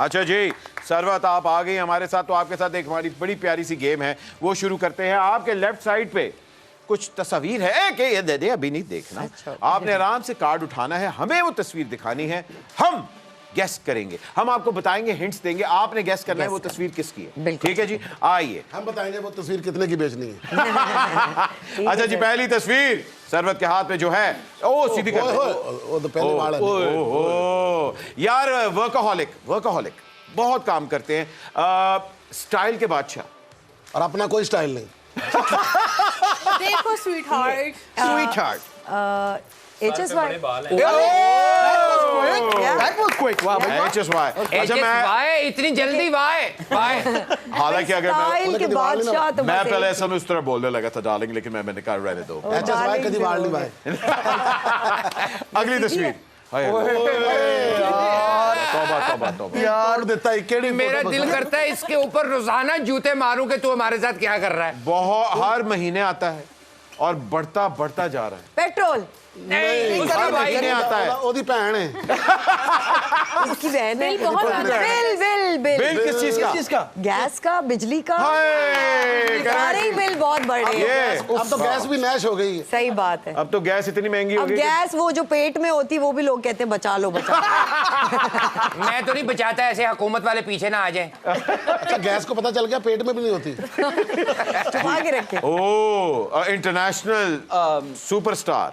अच्छा जी, सरवत आप आ गई हमारे साथ, तो आपके साथ एक हमारी बड़ी प्यारी सी गेम है, वो शुरू करते हैं। आपके लेफ्ट साइड पे कुछ तस्वीर है कि ये दे दे, अभी नहीं देखना। अच्छा, आपने आराम से कार्ड उठाना है, हमें वो तस्वीर दिखानी है, हम गेस करेंगे, हम आपको बताएंगे, हिंट्स देंगे, आपने गेस करना है वो तस्वीर किसकी है। ठीक है जी, आइए हम बताएंगे वो तस्वीर कितने की बेचनी है। अच्छा जी, पहली तस्वीर सरवत के हाथ में जो है, ओ सीधी कर वो तो पहले वाला यार, वर्कaholic बहुत काम करते हैं, स्टाइल के बादशाह, और अपना कोई स्टाइल नहीं। देखो स्वीटहार्ट HSY इतनी जल्दी वाई। हालांकि अगर मैं पहले ऐसा उस तरह बोलने लगा था डार्लिंग, लेकिन मैंने कहा रहने दो। अगली तस्वीर यार देता है, मेरा दिल करता है इसके ऊपर रोजाना जूते मारूं कि तू हमारे साथ क्या कर रहा है। बहुत हर महीने आता है और बढ़ता बढ़ता जा रहा है। पेट्रोल नहीं, हर महीने आता है। ओदी भैन है, उसकी बहन है। बिल किस चीज का? गैस का, बिजली का, सारे ही बिल बहुत बढ़े हैं। अब तो गैस भी नैश हो गई। सही बात है, अब तो गैस इतनी महंगी हो गई। गैस वो जो पेट में होती वो भी लोग कहते हैं बचा लो बचा लो। मैं तो नहीं बचाता, ऐसे हुकूमत वाले पीछे ना आ जाए। अच्छा, गैस को पता चल गया पेट में भी नहीं होती, छुपा के रखे। ओ इंटरनेशनल सुपरस्टार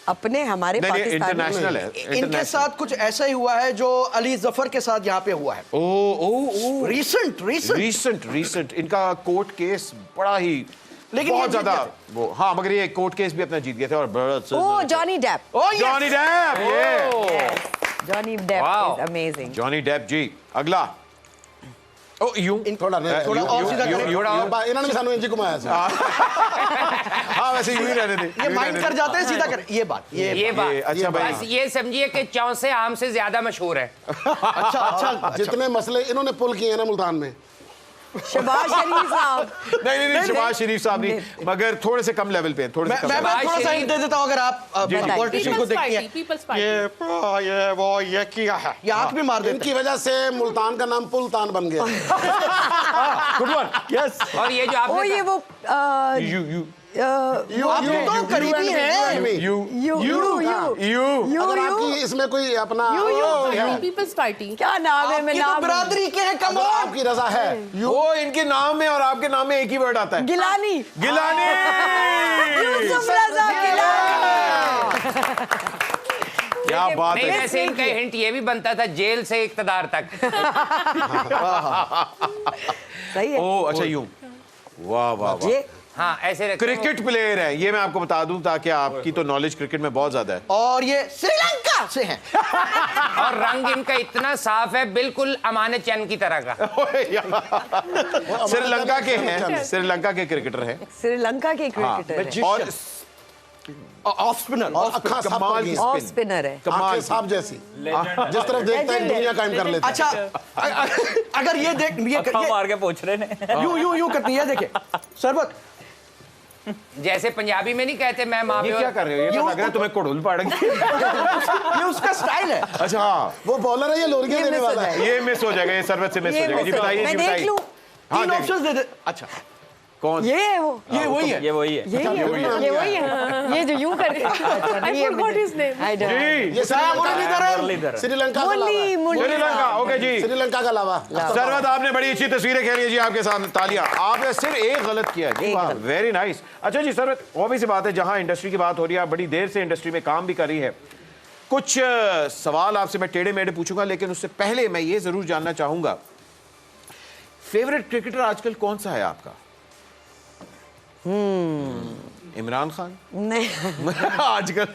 अपने हमारे इंटरनेशनल है। इनके साथ कुछ ऐसा ही हुआ है जो अली जफर के साथ यहाँ पे हुआ है। ओ रिसेंट इनका कोर्ट केस बड़ा ही, लेकिन बहुत ज्यादा वो, हाँ, मगर ये कोर्ट केस भी अपना जीत गए थे। और Johnny Depp is amazing. Johnny Depp ji. अगला थोड़ा और सीधा इन्होंने भी सानू इंजी घुमाया था। हाँ वैसे यूं ही रहने दे, ये माइंड कर जाते हैं, सीधा कर। ये बात अच्छा भाई, बस ये समझिए कि चौसे आम से ज्यादा मशहूर है। अच्छा जितने मसले इन्होंने पुल किए हैं ना मुल्तान में, शहबाज शरीफ साहब नहीं शहबाज शरीफ साहब नहीं, मगर थोड़े से कम लेवल पे, थोड़े से कम। मैं थोड़ा सा हिंट दे देता हूं, अगर आप पॉलिटिशियन को देखती हैं, ये वो ये किया है, ये आंख भी मार देते हैं। इनकी वजह से मुल्तान का नाम पुल्तान बन गया। Good one, yes. और ये जो आपने ये वो आप तो करीबी हैं। अगर आपकी इसमें कोई अपना पीपल्स पार्टी क्या नाम है? मैं नाम बरादरी के हैं, कम आपकी रजा है वो, इनके नाम में और आपके नाम में एक ही वर्ड आता है, गिलानी। यूसुफ रजा गिलानी। क्या बात नहीं, है। वैसे इनका हिंट ये भी बनता था, जेल से इक्तदार तक। सही है। ओ अच्छा, यूं, वाह वाह वाह। हाँ, ऐसे क्रिकेट प्लेयर है ये, मैं आपको बता दूं ताकि आपकी तो नॉलेज क्रिकेट में बहुत ज्यादा है। और ये श्रीलंका से हैं। और रंग इनका इतना साफ है, बिल्कुल अमाने चैन की तरह का। श्रीलंका के हैं, श्रीलंका के क्रिकेटर हैं, श्रीलंका के क्रिकेटर हैं। और ऑफ स्पिनर, ऑफ स्पिनर है, कमाल साहब जैसी, जिस तरफ देखता है दुनिया कायम कर लेता है। अच्छा, अगर ये देख, ये मार के पूछ रहे ने, यूं करती है, देखिए सरबत, जैसे पंजाबी में नहीं कहते मैं माँ। ये क्या कर रहे हो? ये तो लग रहा है तुम्हें कोड़ुल पड़ेगी। ये उसका स्टाइल है। अच्छा हाँ, वो बॉलर है, ये लोरियां देने वाला है। ये मिस हो जाएगा, ये सरबत से मिस हो जाएगा। जी बताइए, मैं देख लूं, तीन ऑप्शंस दे दे। अच्छा, कौन? ये है वो, ये वही है, ये वही है, ये वही है, ये जो यूं करके। I forgot his name. ये श्रीलंका, ओके जी, श्रीलंका का अलावा। सरवत आपने बड़ी अच्छी तस्वीरें खेली जी, आपके सामने तालियां। आपने सिर्फ एक गलत किया जी, वाह, वेरी नाइस। अच्छा जी सरवत, ऑब्वियस बात है, जहां इंडस्ट्री की बात हो रही है, आप बड़ी देर से इंडस्ट्री में काम भी कर रही है, कुछ सवाल आपसे मैं टेढ़े मेढ़े पूछूंगा, लेकिन उससे पहले मैं ये जरूर जानना चाहूंगा, फेवरेट क्रिकेटर आजकल कौन सा है आपका? इमरान खान? नहीं। आजकल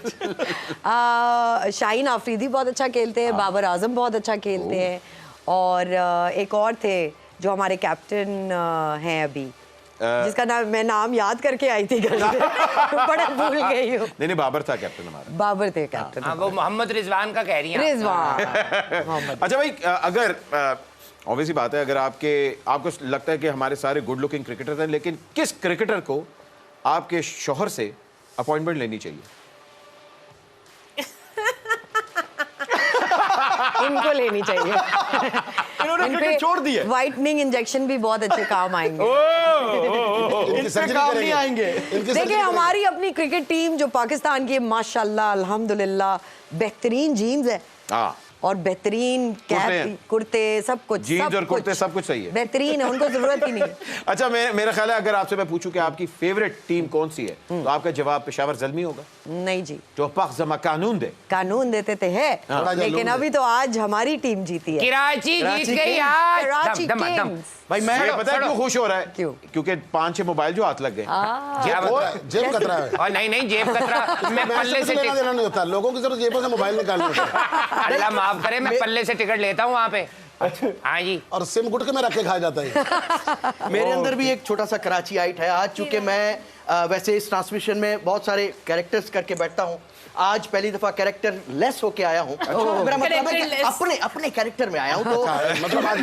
शाहीन आफरीदी बहुत अच्छा खेलते हैं, बाबर आजम बहुत अच्छा खेलते हैं, और एक और थे जो हमारे कैप्टन हैं अभी, जिसका नाम मैं नाम याद करके आई थी घर पे, बड़ा भूल गई हूँ। नहीं बाबर था कैप्टन हमारा, बाबर थे कैप्टन। हाँ, वो मोहम्मद रिजवान का कह रही हैं। रिजवान। अच्छा भाई, अगर ऑब्वियसली बात है, अगर आपको लगता है कि हमारे सारे गुड लुकिंग क्रिकेटर हैं, लेकिन किस क्रिकेटर को आपके शौहर से अपॉइंटमेंट लेनी चाहिए? इनको लेनी चाहिए। इन्होंने क्रिकेट छोड़ दी है। व्हाइटनिंग इंजेक्शन भी बहुत अच्छे काम आएंगे। इनकी इससे सर्जरी काम नहीं करेंगे। आएंगे। इनकी सर्जरी देखिए करेंगे। हमारी अपनी क्रिकेट टीम जो पाकिस्तान की है, माशाल्लाह अल्हम्दुलिल्लाह बेहतरीन जीन्स है हाँ और बेहतरीन कैप कुर्ते सब कुछ, जीन्स और कुर्ते सब कुछ सही है, बेहतरीन है, उनको जरूरत ही नहीं है। अच्छा मेरा ख्याल है अगर आपसे मैं पूछूं कि आपकी फेवरेट टीम कौन सी है तो आपका जवाब पेशावर ज़ल्मी होगा। नहीं जी, जो पख जमा कानून दे कानून देते थे है, लेकिन अभी तो आज हमारी टीम जीती है। कराची जीत कराची गई किंग्स। आज। कराची दम, दम, दम। किंग्स। भाई मैं ये पता है क्यों खुश हो रहा है? क्यों? क्योंकि 5-6 मोबाइल जो हाथ लग गए। क्या जेब बता- जेब कतरा है। और नहीं जेब कतरा, मैं पल्ले से लेना देना नहीं होता, लोगों की जरूरत जेबों से मोबाइल निकालने होता है। अल्लाह माफ करे, मैं पल्ले से टिकट लेता हूँ वहाँ पे। हाँ जी। और सिम गुटके में रख के खाया जाता है। मेरे अंदर भी एक छोटा सा कराची आइट है आज, चूंकि मैं वैसे इस ट्रांसमिशन में बहुत सारे कैरेक्टर्स करके बैठता हूँ, आज पहली दफा कैरेक्टर लेस होके आया हूँ। मेरा मतलब है कि अपने अपने कैरेक्टर में आया हूँ, तो मतलब आज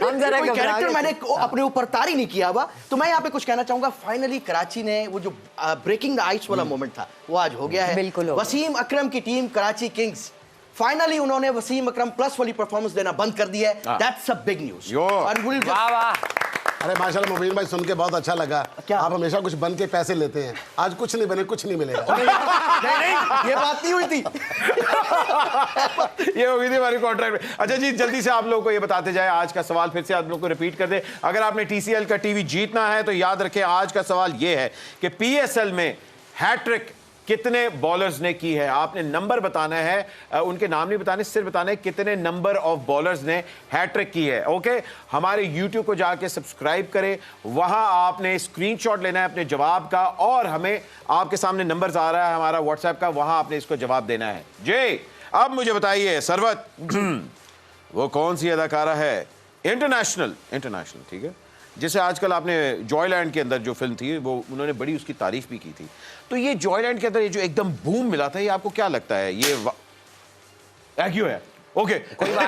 हम जरा कोई घबरा कैरेक्टर गए मैंने अपने ऊपर तारी नहीं किया हुआ। तो मैं यहाँ पे कुछ कहना चाहूंगा, फाइनली कराची ने वो जो ब्रेकिंग द आइस वाला मोमेंट था वो आज हो गया है। बिल्कुल हो गया। वसीम अकरम की टीम कराची किंग्स, फाइनली उन्होंने वसीम अकरम प्लस वाली परफॉर्मेंस देना बंद कर दिया है। That's a big news. Yo. वाह वाह। अरे माशाल्लाह मुबीन भाई, सुन के बहुत अच्छा लगा। क्या? आप हमेशा कुछ बन के पैसे लेते हैं, आज कुछ नहीं बने, कुछ नहीं मिलेगा। नहीं, ये बात नहीं हुई थी। ये हो गई थी हमारी कॉन्ट्रैक्ट में। अच्छा जी, जल्दी से आप लोगों को ये बताते जाए, आज का सवाल फिर से आप लोगों को रिपीट कर दे। अगर आपने TCL का टीवी जीतना है तो याद रखें, आज का सवाल ये है कि PSL में हैट्रिक कितने बॉलर्स ने की है। आपने नंबर बताना है, उनके नाम नहीं बताने, सिर्फ बताना है कितने नंबर ऑफ बॉलर्स ने हैट्रिक की है। ओके, हमारे YouTube को जाके सब्सक्राइब करें, वहां आपने स्क्रीनशॉट लेना है अपने जवाब का, और हमें आपके सामने नंबर्स आ रहा है हमारा WhatsApp का, वहां आपने इसको जवाब देना है। जी, अब मुझे बताइए सरवत, वो कौन सी अदाकारा है इंटरनेशनल, ठीक है, जैसे आजकल आपने जॉयलैंड के अंदर जो फिल्म थी वो उन्होंने बड़ी उसकी तारीफ भी की थी, तो ये जॉयलैंड के अंदर ये जो एकदम बूम मिला था, ये आपको क्या लगता है? ये क्यों है? ओके,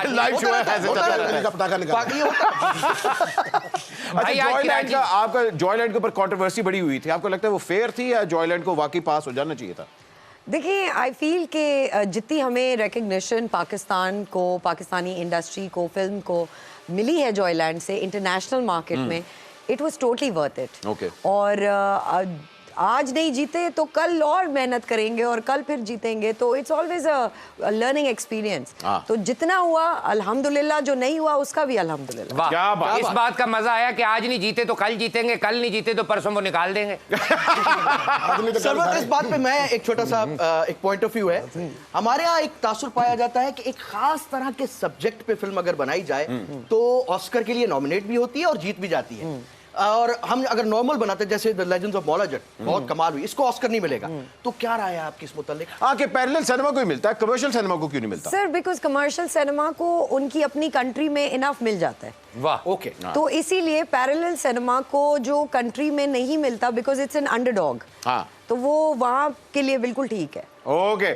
लाइव शो है, ऐसे चलता रहता है। पटाखा निकाल। बाकी ये होता अच्छा, भाई, आज जॉयलैंड की का आपका जॉयलैंड के ऊपर कंट्रोवर्सी बड़ी हुई थी, आपको लगता है वो फेयर थी या जॉयलैंड को वाकई पास हो जाना चाहिए था? देखिए, आई फील कि जितनी हमें रिकग्निशन पाकिस्तान को, पाकिस्तानी इंडस्ट्री को, फिल्म को मिली है जॉयलैंड से इंटरनेशनल मार्केट में, it was totally worth it. Okay. और आज नहीं जीते तो कल और मेहनत करेंगे और कल फिर जीतेंगे, तो it's always a learning experience. हाँ। तो जितना हुआ अल्हम्दुलिल्लाह, जो नहीं हुआ उसका भी अल्हम्दुलिल्लाह। वाह, क्या बात। इस बात का मजा आया कि आज नहीं जीते तो कल जीतेंगे, कल नहीं जीते तो परसों वो निकाल देंगे। आदमी तो सर्वत, कर इस बात पे मैं एक छोटा सा एक पॉइंट ऑफ व्यू है। हमारे यहाँ एक तासुर पाया जाता है कि एक खास तरह के सब्जेक्ट पे फिल्म अगर बनाई जाए तो ऑस्कर के लिए नॉमिनेट भी होती है और जीत भी जाती है। और हम अगर नॉर्मल बनाते हैं, जैसे the legends of Maula Jatt, बहुत कमाल हुई, इसको ऑस्कर नहीं मिलेगा, तो क्या राय है आपकी इस मुतालिक? हाँ, कि पैरेलल सिनेमा को ही मिलता है, कमर्शियल सिनेमा को क्यों नहीं मिलता? सर, बिकॉज कमर्शियल सिनेमा को उनकी अपनी कंट्री में इनफ मिल जाता है, वाह। ओके, तो इसीलिए पैरेलल सिनेमा को जो कंट्री में नहीं मिलता, बिकॉज इट्स एन अंडरडॉग, हाँ, तो वो वहाँ के लिए बिल्कुल ठीक है। ओके।